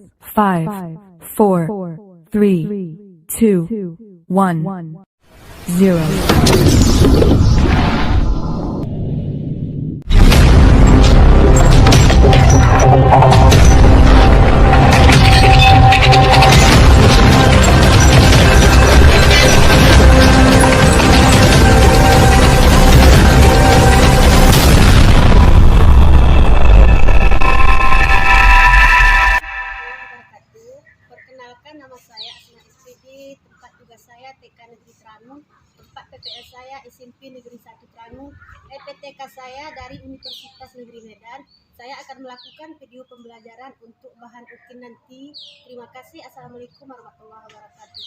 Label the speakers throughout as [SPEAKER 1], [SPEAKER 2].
[SPEAKER 1] 5, 4, 3, 2, 1, 0.
[SPEAKER 2] Perkenalkan, nama saya Asma SPD, tempat tugas saya TK Negeri Tranum, tempat PPS saya SMP Negeri 1 Tranum, EPTK saya dari Universitas Negeri Medan. Saya akan melakukan video pembelajaran untuk bahan UKIN nanti. Terima kasih. Assalamualaikum warahmatullahi wabarakatuh.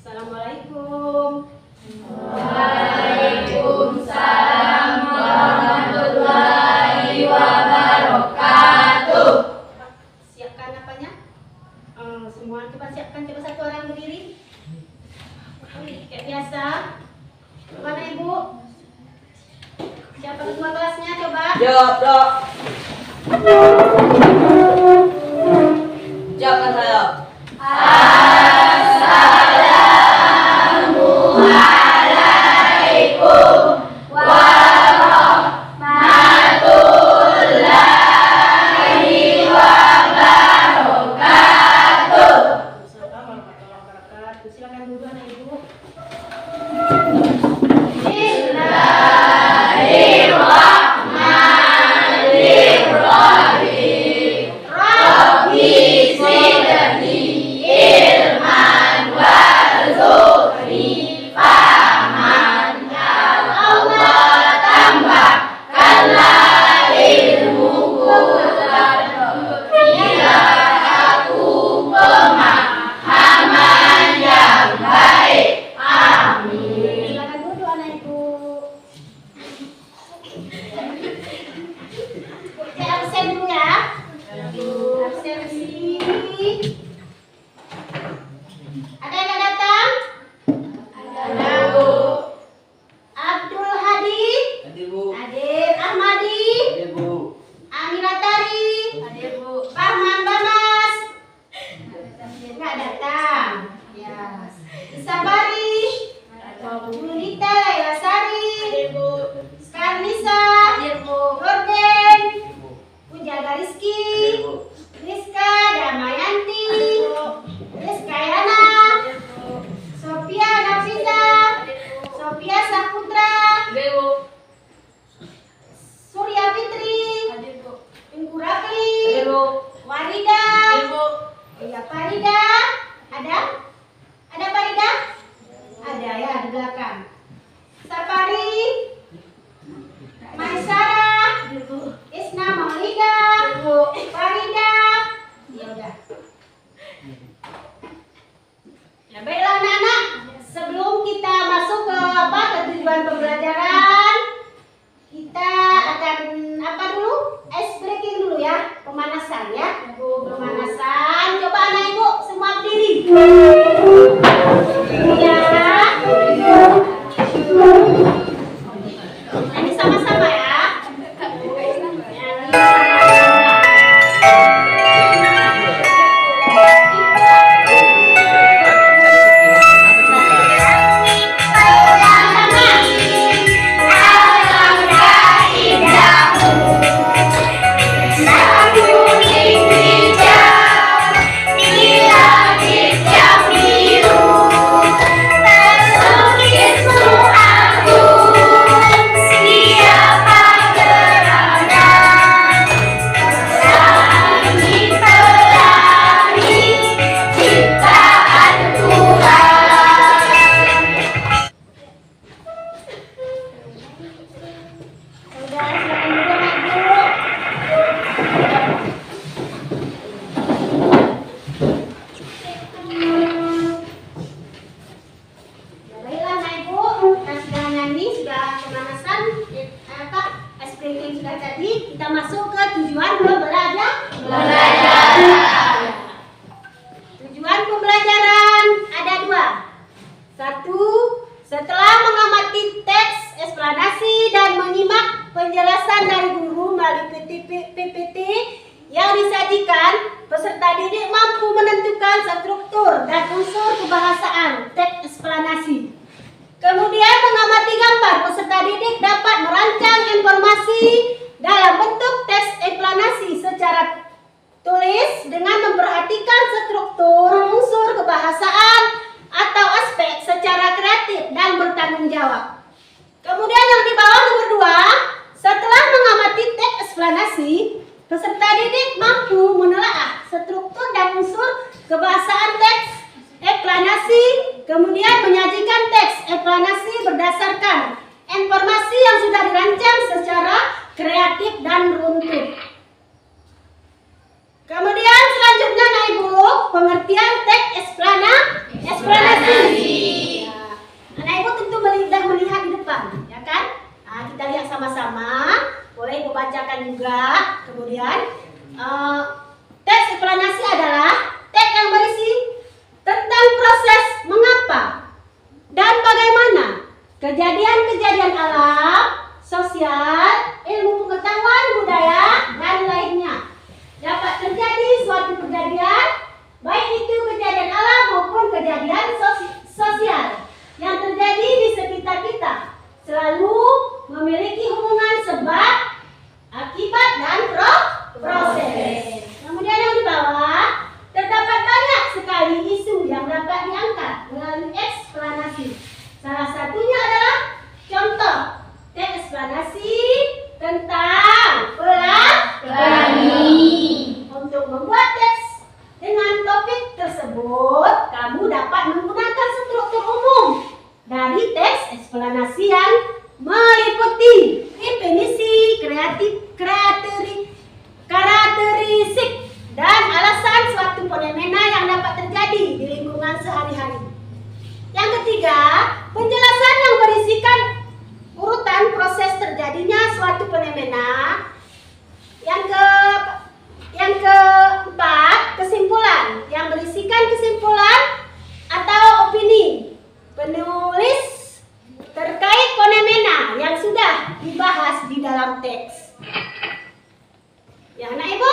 [SPEAKER 2] Assalamualaikum.
[SPEAKER 3] Waalaikumsalam warahmatullahi wabarakatuh.
[SPEAKER 2] Siapkan apanya? Semua coba siapkan, coba satu orang berdiri. Kayak biasa. Mana Ibu? Siapa ketua kelasnya coba?
[SPEAKER 3] Jawab, Dok. Jawabkan saya. Assalamualaikum warahmatullahi wabarakatuh.
[SPEAKER 2] Silakan dulu anak Ibu.
[SPEAKER 3] Bismillahirrahmanirrahim. Rabbi zidni ilman warzuqni fahaman. Ya Allah, tambahkanlah ilmuku dan berilah aku pemahaman yang baik. Amin.
[SPEAKER 2] Silakan dulu anak Ibu. Saya absen dulu ya. Absen di sini. Ada yang nggak datang? Ada Bu. Abdul Hadi.
[SPEAKER 3] Hadir, Bu.
[SPEAKER 2] Hadir. Ahmadi.
[SPEAKER 3] Hadir, Bu.
[SPEAKER 2] Amiratari.
[SPEAKER 3] Hadir, Bu.
[SPEAKER 2] Farman Bamas. Nggak datang. Ya. Isabari. Julita Laylasari. Hadir Bu. Skarnisa. Hadir Bu. Gorden. Pujaga Rizky.
[SPEAKER 3] Hadir, Bu.
[SPEAKER 2] Rizka Damayanti. Rizka Yana. Sophia Nafisa. Sophia Saputra.
[SPEAKER 3] Hadir, Bu.
[SPEAKER 2] Surya Fitri. Tunggu Rafli.
[SPEAKER 3] Hadir, Bu.
[SPEAKER 2] Warida.
[SPEAKER 3] Hadir, Bu.
[SPEAKER 2] Iya, Farida. Ada? Ada Farida? Ada ya di belakang. Safari. Maisara. Isna Maulida. Farida. Ya udah. Ya baiklah anak-anak. Sebelum kita masuk ke tujuan pembelajaran, kita akan dulu? Ice breaking dulu ya, pemanasan ya. Pemanasan. Coba anak Ibu semua berdiri. Ya. Ini sama-sama ya. setelah mengamati teks eksplanasi dan menyimak penjelasan dari guru melalui PPT yang disajikan, peserta didik mampu menentukan struktur dan unsur kebahasaan teks eksplanasi. Kemudian mengamati gambar, peserta didik dapat merancang informasi dalam bentuk teks eksplanasi secara tulis dengan memperhatikan struktur unsur kebahasaan atau aspek secara kreatif dan bertanggung jawab. Kemudian yang di bawah nomor 2, setelah mengamati teks eksplanasi, peserta didik mampu menelaah struktur dan unsur kebahasaan teks eksplanasi, kemudian menyajikan teks eksplanasi berdasarkan informasi yang sudah dirancang secara kreatif dan runtut. Kemudian selanjutnya Ibu, pengertian teks eksplanasi. Nah, Ibu tentu sudah melihat di depan, ya kan? Nah, kita lihat sama-sama. Boleh Ibu bacakan juga. Kemudian teks eksplanasi adalah teks yang berisi tentang proses mengapa dan bagaimana kejadian-kejadian alam, sosial, ilmu pengetahuan, budaya, dan lainnya dapat terjadi suatu kejadian, baik itu kejadian alam maupun kejadian sosial yang terjadi di sekitar kita, selalu memiliki hubungan sebab, akibat, dan proses. Kemudian yang di bawah, terdapat banyak sekali isu yang dapat diangkat melalui eksplanasi. Salah satunya adalah contoh teks eksplanasi tentang pelangi. Untuk membuat teks dengan topik tersebut, kamu dapat menggunakan struktur umum dari teks eksplanasi yang meliputi definisi, karakteristik, dan alasan suatu fenomena yang dapat terjadi di lingkungan sehari-hari. Yang ketiga, penjelasan yang berisikan urutan proses terjadinya suatu fenomena. Yang keempat, kesimpulan yang berisikan kesimpulan atau opini penulis terkait fenomena yang sudah dibahas di dalam teks. Ya, anak Ibu,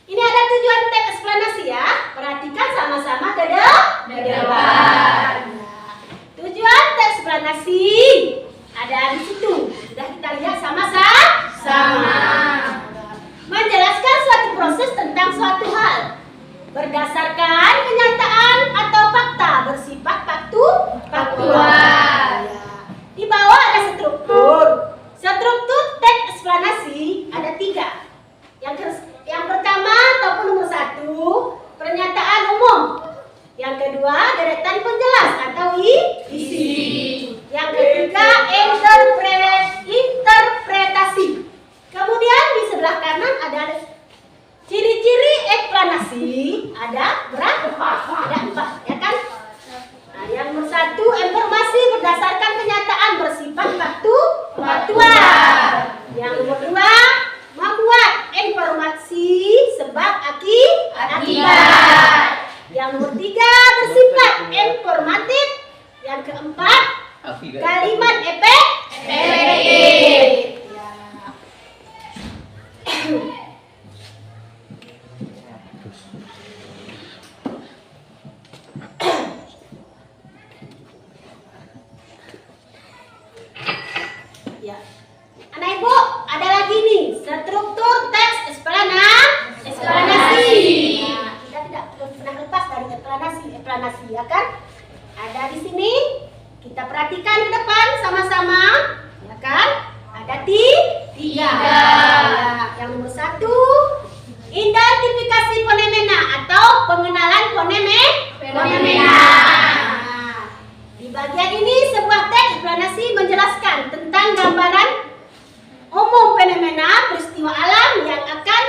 [SPEAKER 2] ini ada tujuan teks eksplanasi ya. Perhatikan sama-sama ke depan. Tujuan teks eksplanasi ada di situ. Sudah kita lihat sama-sama. Menjelaskan suatu proses tentang suatu hal berdasarkan kenyataan atau fakta bersifat faktual. Di bawah ada struktur. Struktur teks eksplanasi ada 3. Yang pertama ataupun nomor 1, pernyataan umum. Yang kedua, deretan penjelas atau isi. Yang ketiga, interpretasi. Kemudian di sebelah kanan ada ciri-ciri eksplanasi. Ada berapa? Ada 4, ya kan? Nah, yang nomor 1, informasi berdasarkan kenyataan bersifat faktual. Yang nomor 2, membuat informasi sebab akibat. Yang nomor 3, bersifat informatif. Yang keempat, kalimat efektif. Ya. Anak Ibu, ada lagi nih struktur teks eksplanasi. Nah, kita tidak pernah lepas dari eksplanasi, ya kan? Ada di sini. Kita perhatikan ke depan sama-sama, ya kan? Ada 3. Ya, yang nomor 1, identifikasi fenomena atau pengenalan fenomena. Nah, di bagian ini sebuah teks eksplanasi menjelaskan tentang gambaran umum fenomena peristiwa alam yang akan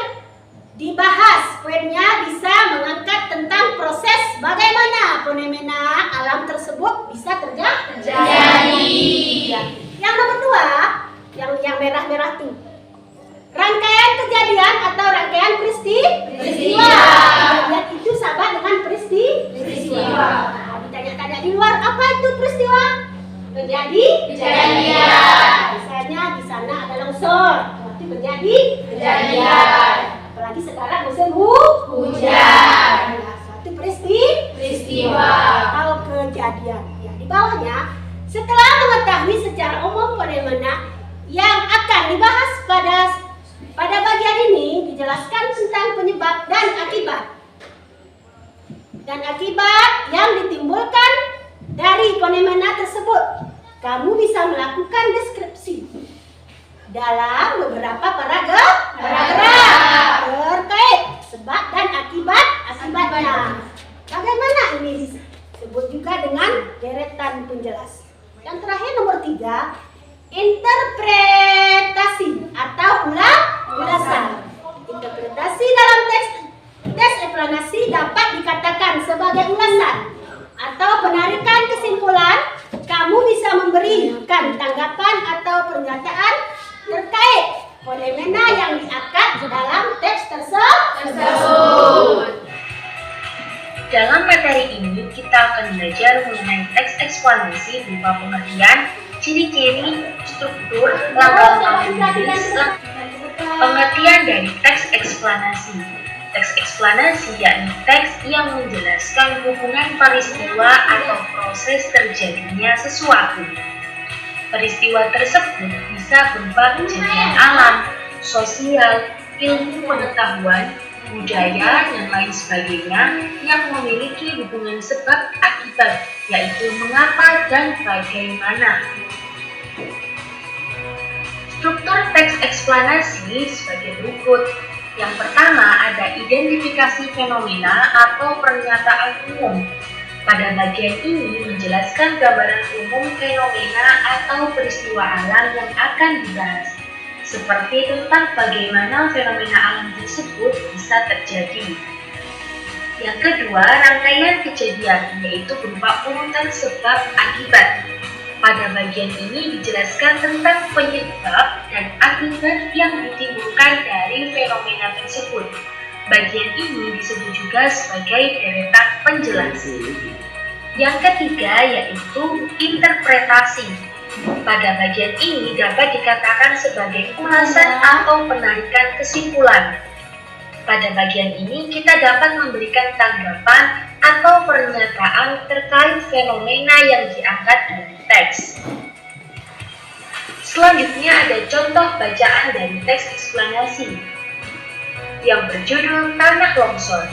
[SPEAKER 2] dibahas. Poinnya bisa mengangkat tentang proses bagaimana fenomena alam tersebut bisa terjadi. Yang nomor 2, yang merah-merah tuh, rangkaian kejadian atau rangkaian peristiwa. Kejadian itu sama dengan peristiwa. Nah, ditanya-tanya Tidak di luar. Apa itu peristiwa? Menjadi
[SPEAKER 3] Kejadian.
[SPEAKER 2] Misalnya di sana ada longsor, berarti menjadi
[SPEAKER 3] Kejadian.
[SPEAKER 2] Apalagi sekarang musim hujan. Nah, suatu
[SPEAKER 3] Peristiwa.
[SPEAKER 2] atau kejadian. Ya, di bawahnya, setelah mengetahui secara umum fenomena yang akan dibahas pada bagian ini, dijelaskan tentang penyebab dan akibat yang ditimbulkan dari fenomena tersebut. Kamu bisa melakukan deskripsi dalam beberapa paragraf terkait sebab dan akibatnya. Bagaimana ini disebut juga dengan deretan penjelas. Yang terakhir nomor 3, interpretasi atau ulasan. Interpretasi dalam teks eksplanasi dapat dikatakan sebagai ulasan atau penarikan kesimpulan. Kamu bisa memberikan tanggapan atau pernyataan terkait fenomena yang diangkat dalam teks tersebut.
[SPEAKER 4] Dalam materi ini, kita akan belajar mengenai teks eksplanasi berupa pengertian, ciri-ciri, struktur, langkah-langkah menulis, pengertian dari teks eksplanasi. Teks eksplanasi yakni teks yang menjelaskan hubungan peristiwa atau proses terjadinya sesuatu. Peristiwa tersebut bisa berupa kejadian alam, sosial, ilmu pengetahuan, budaya, dan lain sebagainya yang memiliki hubungan sebab akibat, yaitu mengapa dan bagaimana. Struktur teks eksplanasi sebagai berikut. Yang pertama ada identifikasi fenomena atau pernyataan umum. Pada bagian ini menjelaskan gambaran umum fenomena atau peristiwa alam yang akan dibahas, seperti tentang bagaimana fenomena alam tersebut bisa terjadi. Yang kedua, rangkaian kejadian, yaitu berupa urutan sebab akibat. Pada bagian ini dijelaskan tentang penyebab dan akibat yang ditimbulkan dari fenomena tersebut. Bagian ini disebut juga sebagai deretan penjelas. Yang ketiga yaitu interpretasi. Pada bagian ini dapat dikatakan sebagai ulasan atau penarikan kesimpulan. Pada bagian ini kita dapat memberikan tanggapan atau pernyataan terkait fenomena yang diangkat dari teks. Selanjutnya ada contoh bacaan dari teks eksplanasi yang berjudul Tanah Longsor.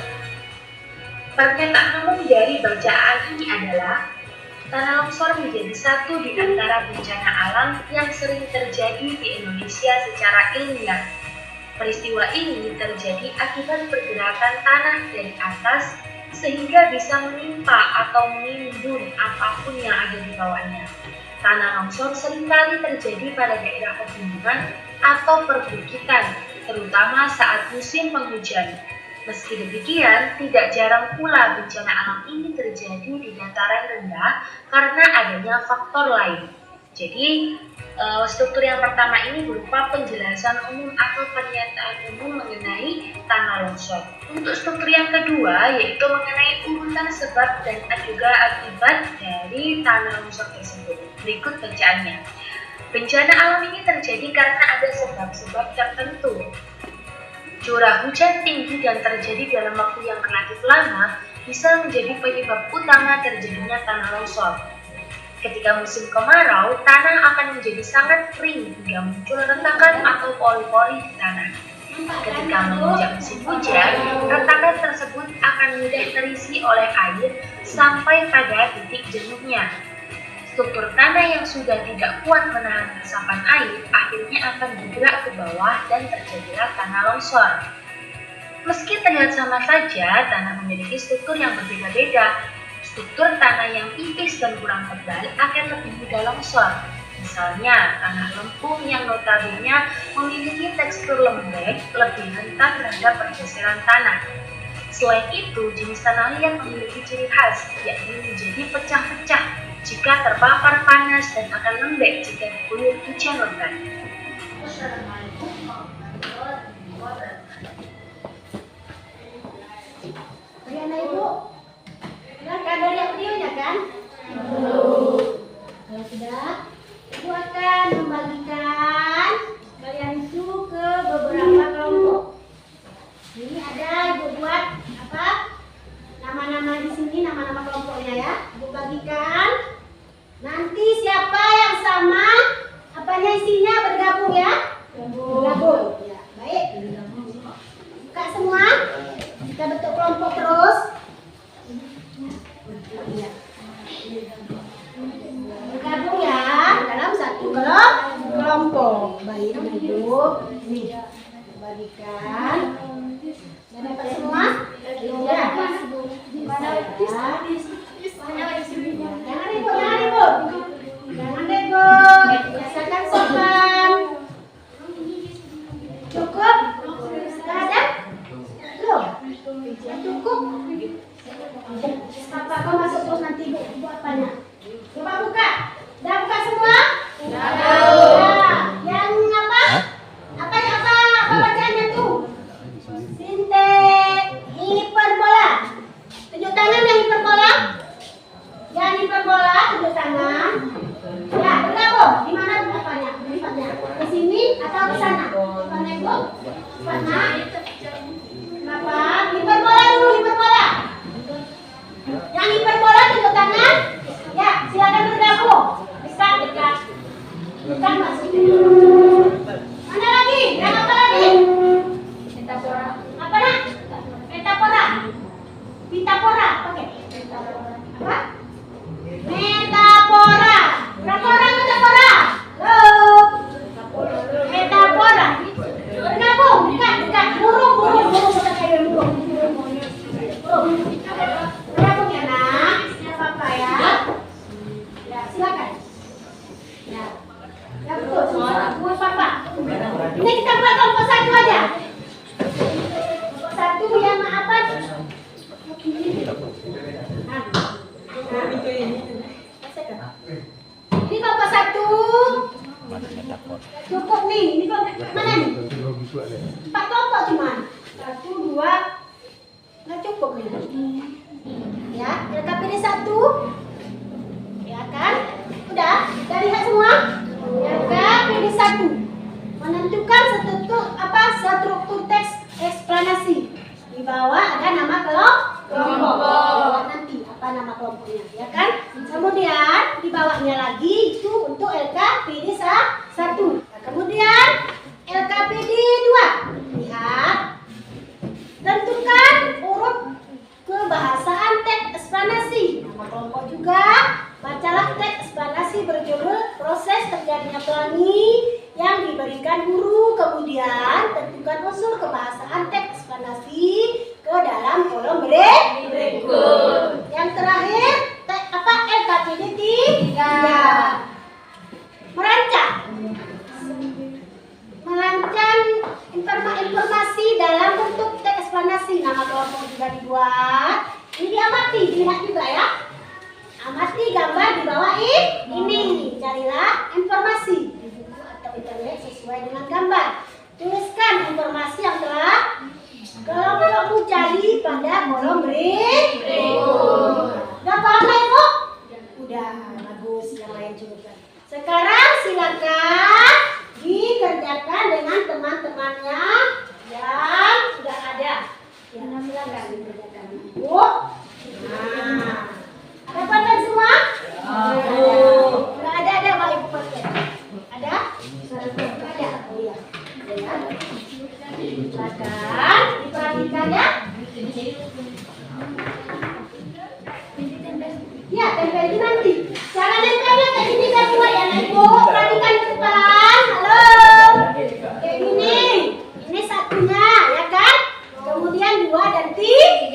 [SPEAKER 4] Pernyataan umum dari bacaan ini adalah tanah longsor menjadi satu di antara bencana alam yang sering terjadi di Indonesia secara ilmiah. Peristiwa ini terjadi akibat pergerakan tanah dari atas sehingga bisa menimpa atau menimbun apapun yang ada di bawahnya. Tanah longsor seringkali terjadi pada daerah pegunungan atau perbukitan, terutama saat musim penghujan. Meski demikian, tidak jarang pula bencana alam ini terjadi di dataran rendah karena adanya faktor lain. Jadi, struktur yang pertama ini berupa penjelasan umum atau pernyataan umum mengenai tanah longsor. Untuk struktur yang kedua yaitu mengenai urutan sebab dan juga akibat dari tanah longsor tersebut. Berikut bacaannya. Bencana alam ini terjadi karena ada sebab-sebab tertentu. Curah hujan tinggi dan terjadi dalam waktu yang relatif lama bisa menjadi penyebab utama terjadinya tanah longsor. Ketika musim kemarau, tanah akan menjadi sangat kering hingga muncul retakan atau pori-pori di tanah. Ketika menginjak musim hujan, retakan tersebut akan mudah terisi oleh air sampai pada titik jenuhnya. Struktur tanah yang sudah tidak kuat menahan resapan air akhirnya akan bergerak ke bawah dan terjadilah tanah longsor. Meski terlihat sama saja, tanah memiliki struktur yang berbeda-beda. Struktur tanah yang tipis dan kurang tebal akan lebih mudah longsor. Misalnya, tanah lempung yang notabene memiliki tekstur lembek lebih rentan terhadap pergeseran tanah. Selain itu, jenis tanah liat memiliki ciri khas, yakni menjadi pecah-pecah jika terpapar panas dan akan lembek jika diguyur hujan lebat.
[SPEAKER 2] Ibu, silakan lihat videonya kan? Bergabung ya dalam satu kelompok. Baik, Ibu. Nih, bagikan. Dan dapat semua? Ya. Jangan ribut. Jangan ribut. Biasakan sopan. Cukup? Sudah ada? Belum? Cukup? Apa kau masuk terus nanti buat apanya? Coba buka. Dah buka semua? Nah, yang apa? Apa bacaannya tuh? Sinte hiperbola. Tunjuk tangan yang hiperbola. Yang hiperbola tunjuk tangan. Ya, bergabung. Di mana apanya? Di sini atau di sana? Mana Ibu? Mana? Kenapa? Hiperbola dulu, hiperbola. Yang hiperbola tunjuk tangan. Ya, silakan bergabung. Dekat. Bukan maksudnya. Mana lagi? Yang apa lagi? Metafora. Apa nak? Metafora. Pitapora. Oke. Apa? Metafora. Berapa orang metafora? Halo. Metafora. Bergabung. Dekat. Burung. Bergabung ya nak. Apa ya? Ya, silakan. Ya. Ya betul. Buat papa. Ini kita buat kelompok satu aja. Kelompok satu yang apa? Ini kelompok satu. Cukup nih. Ini kelompok mana nih? 4 kelompok cuma. 1, 2. Nggak cukup nih. Ya, LKPD 1. Ya kan? Udah? Udah lihat semua? LKPD 1. Menentukan struktur teks eksplanasi. Di bawah ada nama kelompok. Nanti apa nama kelompoknya, ya kan? Kemudian di bawahnya lagi itu untuk LKPD 1. Nah, kemudian LKPD 2. Lihat. Tentukan urut kebahasaan teks eksplanasi. Nama kelompok juga. Bacalah teks eksplanasi berjudul proses terjadinya pelangi yang diberikan guru. Kemudian tentukan unsur kebahasaan teks eksplanasi ke dalam kolom berikut. Yang terakhir LKPD 3. Merancang informasi dalam bentuk teks eksplanasi. Nama kelompok juga dibuat. Ini diamati, dilihat juga ya. Amati gambar di bawah ini. Carilah informasi di buku atau internet sesuai dengan gambar. Tuliskan informasi yang telah kelompokmu cari pada kolom berikut. Udah paham ya, Ibu? Udah, bagus. Yang lain juga. Sekarang silakan dikerjakan dengan teman-temannya yang sudah ada. Ya, silakan dikerjakan, Ibu. Nah, ada paten semua? Sudah ada Pak Ibu paten? Ada? Ada. Oh iya. Silakan diperhatikan ya. Ya, tempel itu nanti. Jangan nempelnya kayak gini kan dua ya, Ibu. Perhatikan ke depan. Halo. Kayak gini. Ini satunya, ya kan? Kemudian 2 dan 3.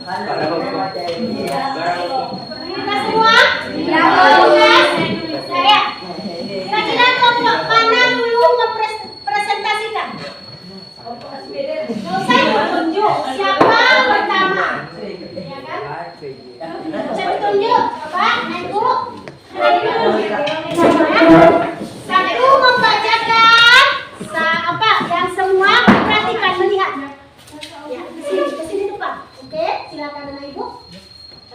[SPEAKER 2] Kita semua? Ya, tugas saya. Kira-kira kelompok mana dulu mempresentasikan? Nggak usah tunjuk. Siapa pertama? Ya kan? Saya tunjuk. Bapak, Ibu. Satu membacakan yang semua perhatikan melihat. Ya, ke sini depan. Oke, silakan anak Ibu.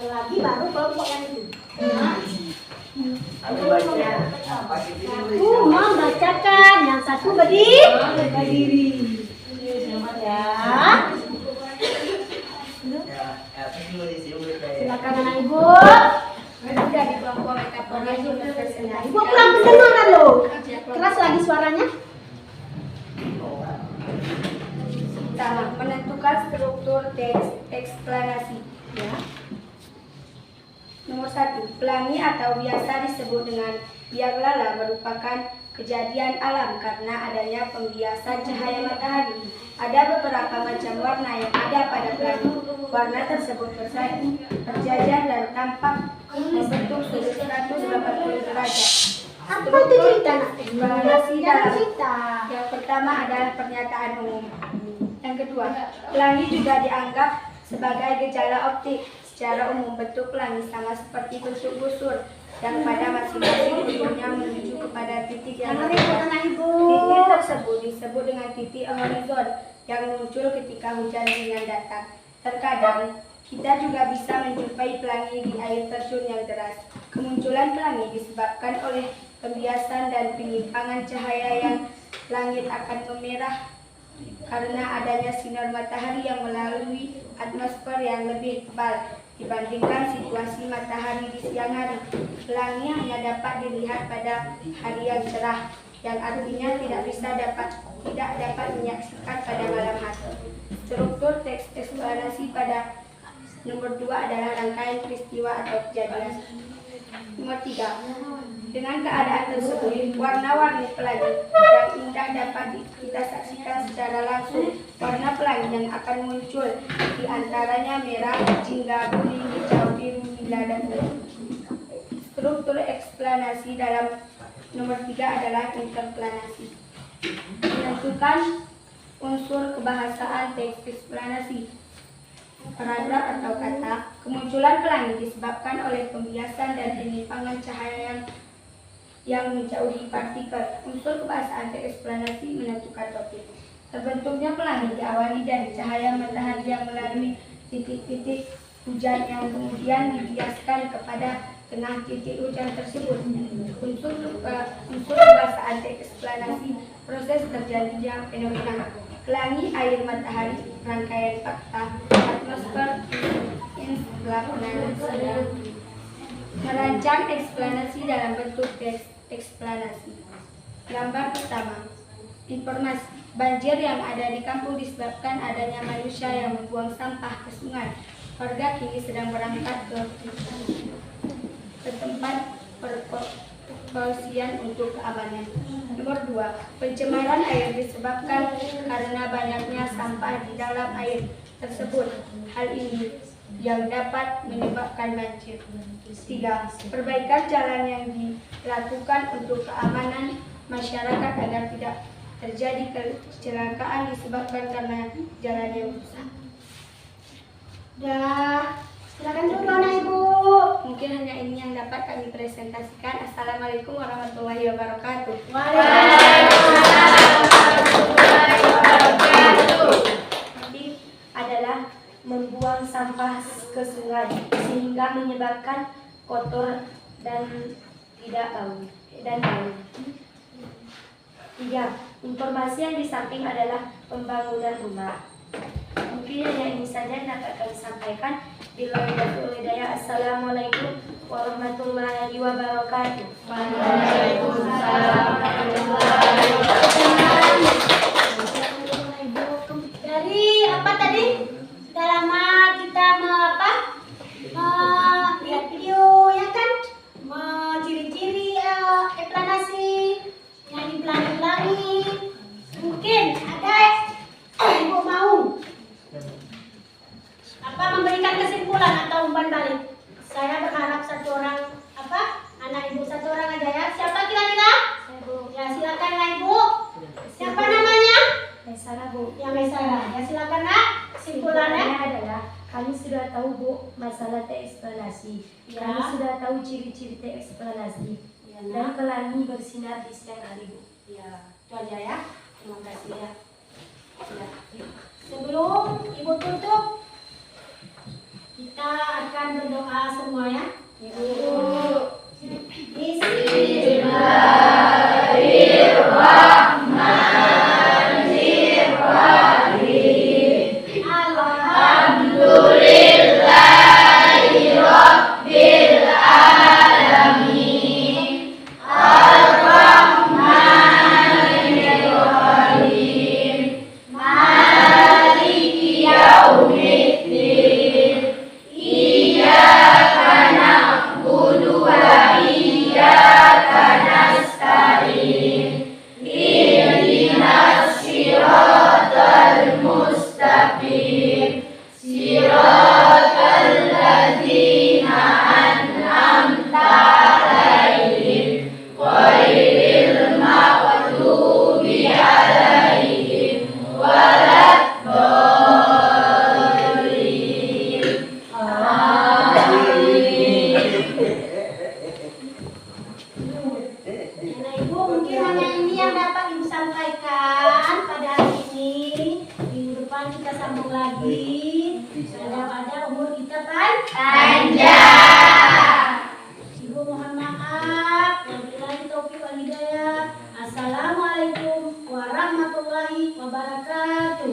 [SPEAKER 2] Lagi baru kelompok yang itu. Satu membacakan, yang satu berdiri. Ya. Silakan anak Ibu. Sudah di kelompok metafornya Ibu kurang pendengaran loh. Keras lagi suaranya.
[SPEAKER 5] Pertama, menentukan struktur teks eksplanasi. Ya. Nomor 1, pelangi atau biasa disebut dengan biang lala merupakan kejadian alam karena adanya pembiasan cahaya matahari. Ada beberapa macam warna yang ada pada pelangi. Warna tersebut berjajar dan tampak membentuk sudut 180 derajat.
[SPEAKER 2] Apa itu cerita?
[SPEAKER 5] Eksplanasi dalam
[SPEAKER 2] cerita.
[SPEAKER 5] yang pertama adalah pernyataan umum. Yang kedua, pelangi juga dianggap sebagai gejala optik. Secara umum, bentuk pelangi sama seperti bentuk busur yang pada masing-masing bentuknya menuju kepada titik yang berbeda. Titik tersebut disebut dengan titik horizon yang muncul ketika hujan ringan datang. Terkadang, kita juga bisa menjumpai pelangi di air terjun yang deras. Kemunculan pelangi disebabkan oleh pembiasan dan penyimpangan cahaya yang langit akan memerah karena adanya sinar matahari yang melalui atmosfer yang lebih tebal dibandingkan situasi matahari di siang hari. Pelangi hanya dapat dilihat pada hari yang cerah, yang artinya tidak dapat menyaksikan pada malam hari. Struktur teks eksplanasi pada nomor 2 adalah rangkaian peristiwa atau kejadian. Nomor 3. Dengan keadaan tersebut, warna-warni pelangi yang indah dapat kita saksikan secara langsung. Warna pelangi yang akan muncul di antaranya merah, jingga, kuning, hijau, biru, nila, dan ungu. Struktur eksplanasi dalam nomor 3 adalah interplanasi. Menentukan unsur kebahasaan teks eksplanasi. Paragraf atau kata, kemunculan pelangi disebabkan oleh pembiasan dan penyimpangan cahaya yang menjauhi partikel. Unsur kebahasaan teks eksplanasi menentukan topik. Terbentuknya pelangi diawali dari cahaya matahari yang melalui titik-titik hujan yang kemudian dibiaskan kepada tengah titik hujan tersebut. Unsur kebahasaan teks eksplanasi, proses terjadinya fenomena pelangi, air matahari, rangkaian fakta, atmosfer, eksplanasi. Merancang eksplanasi dalam bentuk teks eksplanasi. Gambar pertama. Informasi. Banjir yang ada di kampung disebabkan adanya manusia yang membuang sampah ke sungai. Warga kini sedang berangkat ke tempat perkosian untuk keamanan. Nomor 2. Pencemaran air disebabkan karena banyaknya sampah di dalam air tersebut. Hal ini yang dapat menyebabkan banjir. 3. Perbaikan jalan yang dilakukan untuk keamanan masyarakat agar tidak terjadi kecelakaan disebabkan karena jalan yang rusak.
[SPEAKER 2] Silakan dulu anak Ibu.
[SPEAKER 5] Mungkin hanya ini yang dapat kami presentasikan. Assalamualaikum warahmatullahi wabarakatuh. Topik adalah membuang sampah ke sungai sehingga menyebabkan kotor dan tidak bau. 3. Informasi yang di samping adalah pembangunan rumah. Mungkin hanya ini saja yang dapat kami sampaikan. Assalamualaikum warahmatullahi wabarakatuh.
[SPEAKER 3] Waalaikumsalam warahmatullahi wabarakatuh.
[SPEAKER 2] Dari apa tadi? Sudah lama kita lihat video ya kan? Ciri-ciri eksplanasi yang dipelangi-pelangi. Mungkin ada Ibu mau memberikan kesimpulan sana. Ya silakan Nak, kesimpulannya.
[SPEAKER 3] adalah kami sudah tahu Bu masalah tereksplanasi.
[SPEAKER 2] Ya.
[SPEAKER 3] Kami sudah tahu ciri-ciri tereksplanasi.
[SPEAKER 2] Ya,
[SPEAKER 3] Dan
[SPEAKER 2] Nak.
[SPEAKER 3] pelangi bersinar di siang hari Bu.
[SPEAKER 2] Ya, itu aja ya. Terima kasih ya. Ya. Sebelum Ibu tutup, kita akan berdoa semua ya. Ibu. Nah, Ibu mungkin hanya ini yang dapat Ibu sampaikan pada hari ini. Minggu depan kita sambung lagi. Pada umur kita panjang. Ibu mohon maaf. Wabillahi taufiq wal hidayah. Assalamualaikum warahmatullahi wabarakatuh.